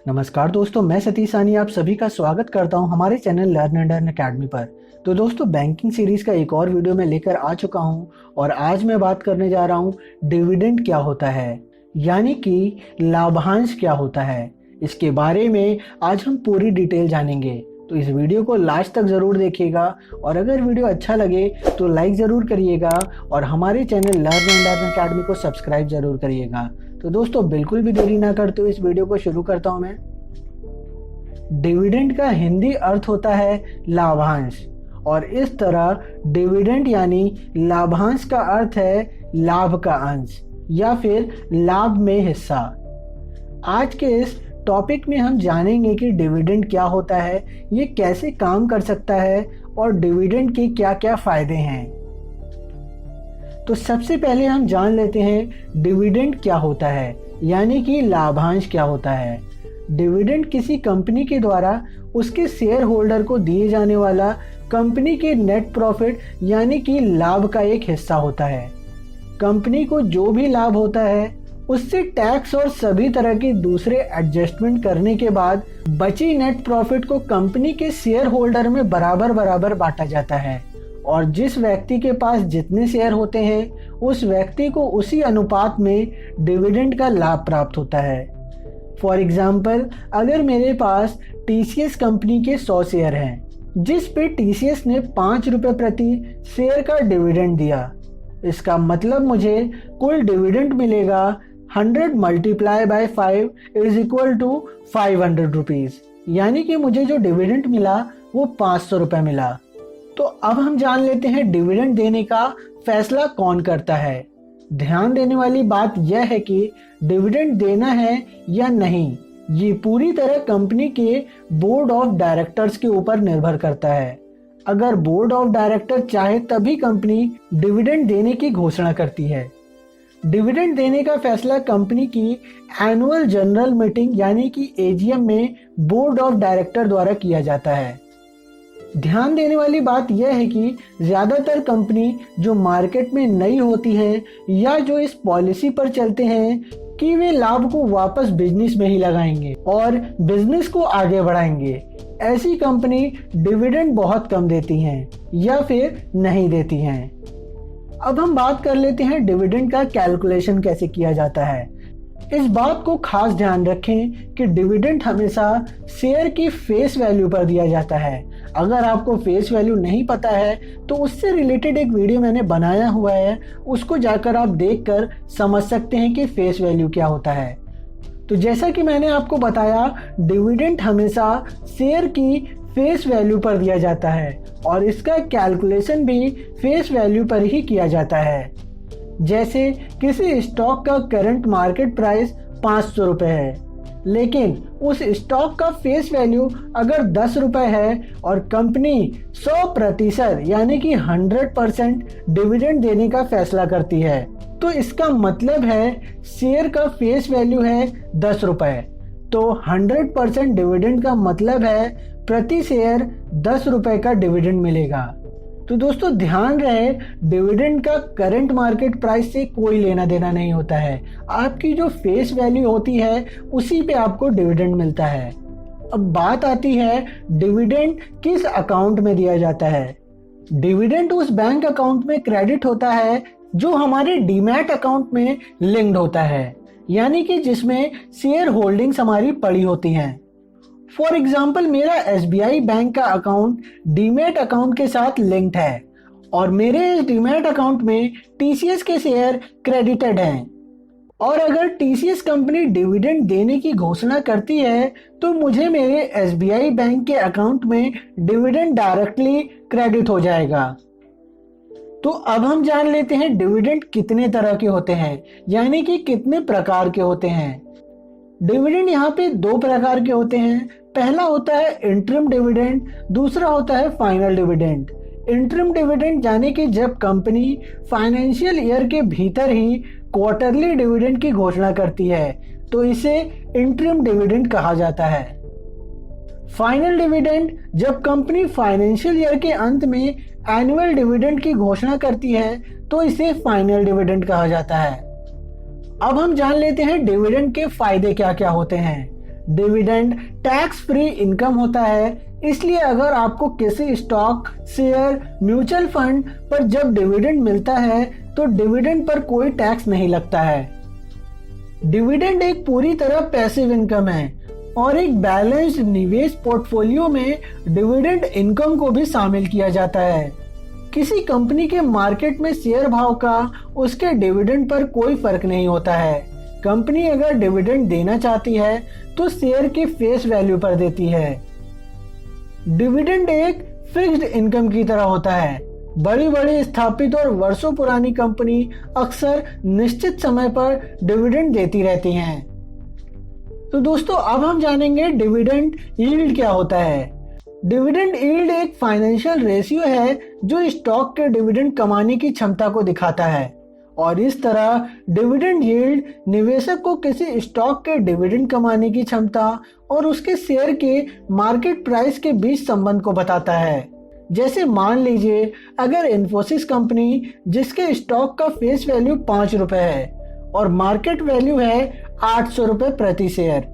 नमस्कार दोस्तों, मैं सतीश सानी आप सभी का स्वागत करता हूं हमारे channel learn and earn academy पर। तो दोस्तों, बैंकिंग सीरीज का एक और वीडियो मैं लेकर आ चुका हूं और आज मैं बात करने जा रहा हूं डिविडेंड क्या होता है, यानी कि लाभांश क्या होता है। इसके बारे में आज हम पूरी डिटेल जानेंगे, तो इस वीडियो को लास्ट तक ज़रूर देखिएगा और अगर वीडियो अच्छा लगे तो लाइक ज़रूर करिएगा और हमारे channel learn and earn academy को सब्सक्राइब ज़रूर करिएगा। तो दोस्तों, बिल्कुल भी देरी ना करते हुए इस वीडियो को शुरू करता हूं मैं। डिविडेंड का हिंदी अर्थ होता है लाभांश और इस तरह डिविडेंड यानी लाभांश का अर्थ है लाभ का अंश या फिर लाभ में हिस्सा। आज के इस टॉपिक में हम जानेंगे कि डिविडेंड क्या होता है, ये कैसे काम कर सकता है और डिविडेंड के क्या क्या फायदे हैं। तो सबसे पहले हम जान लेते हैं डिविडेंड क्या होता है, यानी कि लाभांश क्या होता है। डिविडेंड किसी कंपनी के द्वारा उसके शेयर होल्डर को दिए जाने वाला कंपनी के नेट प्रॉफिट यानी कि लाभ का एक हिस्सा होता है। कंपनी को जो भी लाभ होता है उससे टैक्स और सभी तरह के दूसरे एडजस्टमेंट करने के बाद बची नेट प्रॉफिट को कंपनी के शेयर होल्डर में बराबर बराबर बांटा जाता है और जिस व्यक्ति के पास जितने शेयर होते हैं उस व्यक्ति को उसी अनुपात में डिविडेंड का लाभ प्राप्त होता है। फॉर एग्जाम्पल, अगर मेरे पास टीसीएस कंपनी के 100 शेयर हैं जिस पे टीसीएस ने 5 रुपये प्रति शेयर का डिविडेंड दिया, इसका मतलब मुझे कुल डिविडेंड मिलेगा 100 multiply by 5 is equal to 500 rupees, यानी कि मुझे जो डिविडेंड मिला वो 500 रुपये मिला। तो अब हम जान लेते हैं डिविडेंड देने का फैसला कौन करता है। ध्यान देने वाली बात यह है कि डिविडेंड देना है या नहीं ये पूरी तरह कंपनी के बोर्ड ऑफ डायरेक्टर्स के ऊपर निर्भर करता है। अगर बोर्ड ऑफ डायरेक्टर चाहे तभी कंपनी डिविडेंड देने की घोषणा करती है। डिविडेंड देने का फैसला कंपनी की एनुअल जनरल मीटिंग यानी कि एजीएम में बोर्ड ऑफ डायरेक्टर द्वारा किया जाता है। ध्यान देने वाली बात यह है कि ज़्यादातर कंपनी जो मार्केट में नई होती हैं या जो इस पॉलिसी पर चलते हैं कि वे लाभ को वापस बिजनेस में ही लगाएंगे और बिजनेस को आगे बढ़ाएंगे, ऐसी कंपनी डिविडेंड बहुत कम देती हैं या फिर नहीं देती हैं। अब हम बात कर लेते हैं डिविडेंड का कैलकुलेशन कैसे किया जाता है। इस बात को खास ध्यान रखें कि डिविडेंड हमेशा शेयर की फेस वैल्यू पर दिया जाता है। अगर आपको फेस वैल्यू नहीं पता है तो उससे रिलेटेड एक वीडियो मैंने बनाया हुआ है, उसको जाकर आप देखकर समझ सकते हैं कि फेस वैल्यू क्या होता है। तो जैसा कि मैंने आपको बताया, डिविडेंड हमेशा शेयर की फेस वैल्यू पर दिया जाता है और इसका कैलकुलेशन भी फेस वैल्यू पर ही किया जाता है। जैसे किसी स्टॉक का करंट मार्केट प्राइस 500 रुपये है, लेकिन उस स्टॉक का फेस वैल्यू अगर 10 रुपये है और कंपनी 100% यानी कि 100% डिविडेंड देने का फैसला करती है, तो इसका मतलब है शेयर का फेस वैल्यू है 10 रुपये, तो 100% डिविडेंड का मतलब है प्रति शेयर 10 रुपये का डिविडेंड मिलेगा। तो दोस्तों, ध्यान रहे डिविडेंड का करंट मार्केट प्राइस से कोई लेना देना नहीं होता है। आपकी जो फेस वैल्यू होती है उसी पे आपको डिविडेंड मिलता है। अब बात आती है डिविडेंड किस अकाउंट में दिया जाता है। डिविडेंड उस बैंक अकाउंट में क्रेडिट होता है जो हमारे डीमैट अकाउंट में लिंक्ड होता है, यानी कि जिसमें शेयर होल्डिंग्स हमारी पड़ी होती हैं। फॉर एग्जाम्पल, मेरा एसबीआई बैंक का अकाउंट डीमैट अकाउंट के साथ लिंक्ड है और मेरे इस डीमैट अकाउंट में टीसीएस के शेयर क्रेडिटेड हैं और अगर टीसीएस कंपनी डिविडेंड देने की घोषणा करती है तो मुझे मेरे एसबीआई बैंक के अकाउंट में डिविडेंड डायरेक्टली क्रेडिट हो जाएगा। तो अब हम जान लेते हैं डिविडेंड कितने तरह के होते हैं, यानी कि कितने प्रकार के होते हैं। डिविडेंड यहाँ पे 2 प्रकार के होते हैं। पहला होता है इंटरिम डिविडेंड, दूसरा होता है फाइनल डिविडेंड। इंटरिम डिविडेंड यानी कि जब कंपनी फाइनेंशियल ईयर के भीतर ही क्वार्टरली डिविडेंड की घोषणा करती है तो इसे इंटरिम डिविडेंड कहा जाता है। फाइनल डिविडेंड जब कंपनी फाइनेंशियल ईयर के अंत में एनुअल डिविडेंड की घोषणा करती है तो इसे फाइनल डिविडेंड कहा जाता है। अब हम जान लेते हैं डिविडेंड के फायदे क्या क्या होते हैं। डिविडेंड टैक्स फ्री इनकम होता है, इसलिए अगर आपको किसी स्टॉक, शेयर, म्यूचुअल फंड पर जब डिविडेंड मिलता है तो डिविडेंड पर कोई टैक्स नहीं लगता है। डिविडेंड एक पूरी तरह पैसिव इनकम है और एक बैलेंस्ड निवेश पोर्टफोलियो में डिविडेंड इनकम को भी शामिल किया जाता है। किसी कंपनी के मार्केट में शेयर भाव का उसके डिविडेंड पर कोई फर्क नहीं होता है। कंपनी अगर डिविडेंड देना चाहती है तो शेयर की फेस वैल्यू पर देती है। डिविडेंड एक फिक्स्ड इनकम की तरह होता है। बड़ी बड़ी स्थापित और वर्षों पुरानी कंपनी अक्सर निश्चित समय पर डिविडेंड देती रहती हैं। तो दोस्तों अब हम जानेंगे डिविडेंड यील्ड क्या होता है। डिविडेंड यील्ड एक फाइनेंशियल रेशियो है जो स्टॉक के डिविडेंड कमाने की क्षमता को दिखाता है और इस तरह डिविडेंड यील्ड निवेशक को किसी स्टॉक के डिविडेंड कमाने की क्षमता और उसके शेयर के मार्केट प्राइस के बीच संबंध को बताता है। जैसे मान लीजिए अगर इन्फोसिस कंपनी जिसके स्टॉक का फेस वैल्यू 5 रुपए है और मार्केट वैल्यू है 800 रुपए प्रति शेयर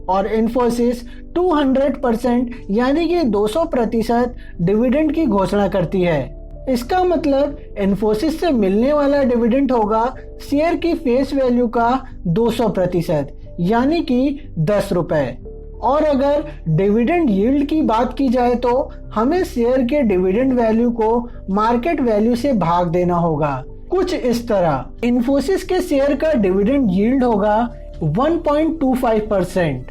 और इन्फोसिस 200% यानी कि 200% डिविडेंड की घोषणा करती है, इसका मतलब इन्फोसिस से मिलने वाला डिविडेंड होगा शेयर की फेस वैल्यू का 200% यानी कि 10 रुपए। और अगर डिविडेंड यील्ड की बात की जाए तो हमें शेयर के डिविडेंड वैल्यू को मार्केट वैल्यू से भाग देना होगा। कुछ इस तरह इन्फोसिस के शेयर का डिविडेंड यील्ड होगा 1.25%।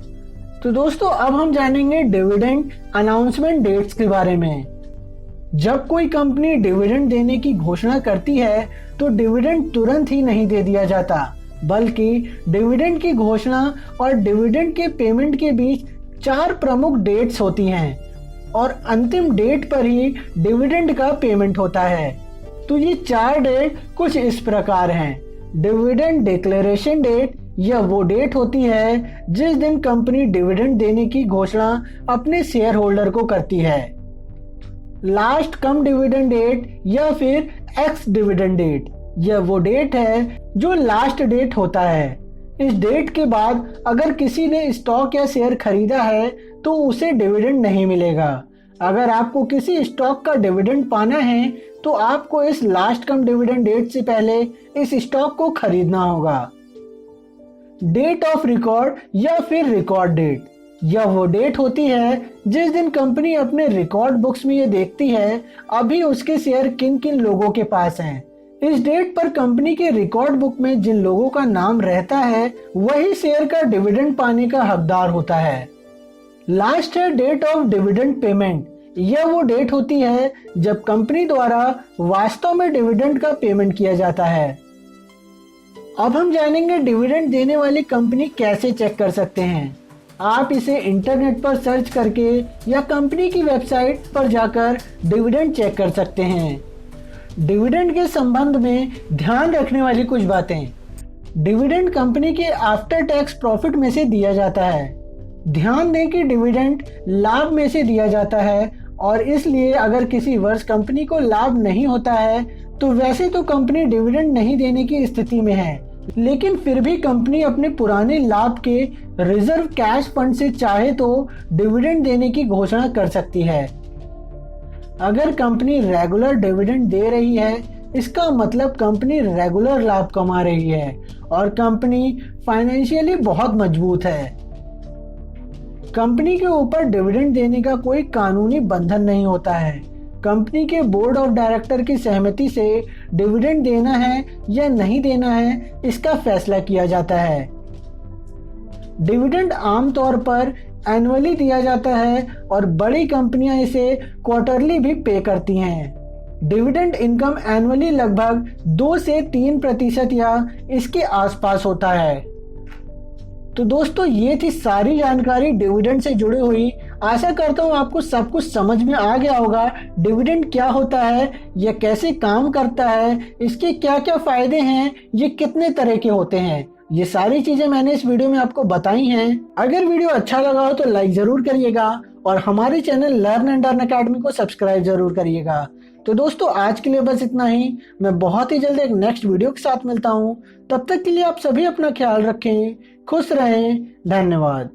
तो दोस्तों अब हम जानेंगे डिविडेंड अनाउंसमेंट डेट्स के बारे में। जब कोई कंपनी डिविडेंड देने की घोषणा करती है तो डिविडेंड तुरंत ही नहीं दे दिया जाता, बल्कि डिविडेंड की घोषणा और डिविडेंड के पेमेंट के बीच 4 प्रमुख डेट्स होती हैं और अंतिम डेट पर ही डिविडेंड का पेमेंट होता है। तो ये 4 डेट कुछ इस प्रकार हैं। डिविडेंड डिक्लेरेशन डेट, यह वो डेट होती है जिस दिन कंपनी डिविडेंड देने की घोषणा अपने शेयर होल्डर को करती है। लास्ट कम डिविडेंड डेट या फिर एक्स डिविडेंड डेट, यह वो डेट है जो लास्ट डेट होता है। इस डेट के बाद अगर किसी ने स्टॉक या शेयर खरीदा है तो उसे डिविडेंड नहीं मिलेगा। अगर आपको किसी स्टॉक का डिविडेंड पाना है तो आपको इस लास्ट कम डिविडेंड डेट से पहले इस स्टॉक को खरीदना होगा। डेट ऑफ रिकॉर्ड या फिर रिकॉर्ड डेट, यह वो डेट होती है जिस दिन कंपनी अपने रिकॉर्ड बुक्स में ये देखती है अभी उसके शेयर किन किन लोगों के पास हैं। इस डेट पर कंपनी के रिकॉर्ड बुक में जिन लोगों का नाम रहता है वही शेयर का डिविडेंड पाने का हकदार होता है। लास्ट है डेट ऑफ डिविडेंड पेमेंट, यह वो डेट होती है जब कंपनी द्वारा वास्तव में डिविडेंड का पेमेंट किया जाता है। अब हम जानेंगे डिविडेंड देने वाली कंपनी कैसे चेक कर सकते हैं। आप इसे इंटरनेट पर सर्च करके या कंपनी की वेबसाइट पर जाकर डिविडेंड चेक कर सकते हैं। डिविडेंड के संबंध में ध्यान रखने वाली कुछ बातें। डिविडेंड कंपनी के आफ्टर टैक्स प्रॉफिट में से दिया जाता है। ध्यान दें कि डिविडेंड लाभ में से दिया जाता है और इसलिए अगर किसी वर्ष कंपनी को लाभ नहीं होता है तो वैसे तो कंपनी डिविडेंड नहीं देने की स्थिति में है, लेकिन फिर भी कंपनी अपने पुराने लाभ के रिजर्व कैश फंड से चाहे तो डिविडेंड देने की घोषणा कर सकती है। अगर कंपनी रेगुलर डिविडेंड दे रही है इसका मतलब कंपनी रेगुलर लाभ कमा रही है और कंपनी फाइनेंशियली बहुत मजबूत है। कंपनी के ऊपर डिविडेंड देने का कोई कानूनी बंधन नहीं होता है। कंपनी के बोर्ड ऑफ डायरेक्टर की सहमति से डिविडेंड देना है या नहीं देना है इसका फैसला किया जाता है। डिविडेंड आमतौर पर एनुअली दिया जाता है और बड़ी कंपनियां इसे क्वार्टरली भी पे करती हैं। डिविडेंड इनकम एनुअली लगभग 2 से 3% या इसके आसपास होता है। तो दोस्तों ये थी सारी जानकारी डिविडेंड से जुड़ी हुई। आशा करता हूँ आपको सब कुछ समझ में आ गया होगा। डिविडेंड क्या होता है, यह कैसे काम करता है, इसके क्या क्या फायदे हैं, ये कितने तरह के होते हैं, ये सारी चीजें मैंने इस वीडियो में आपको बताई हैं। अगर वीडियो अच्छा लगा हो तो लाइक जरूर करिएगा और हमारे channel learn and earn academy को सब्सक्राइब जरूर करिएगा। तो दोस्तों आज के लिए बस इतना ही। मैं बहुत ही जल्द एक नेक्स्ट वीडियो के साथ मिलता हूँ। तब तक के लिए आप सभी अपना ख्याल रखें, खुश रहें। धन्यवाद।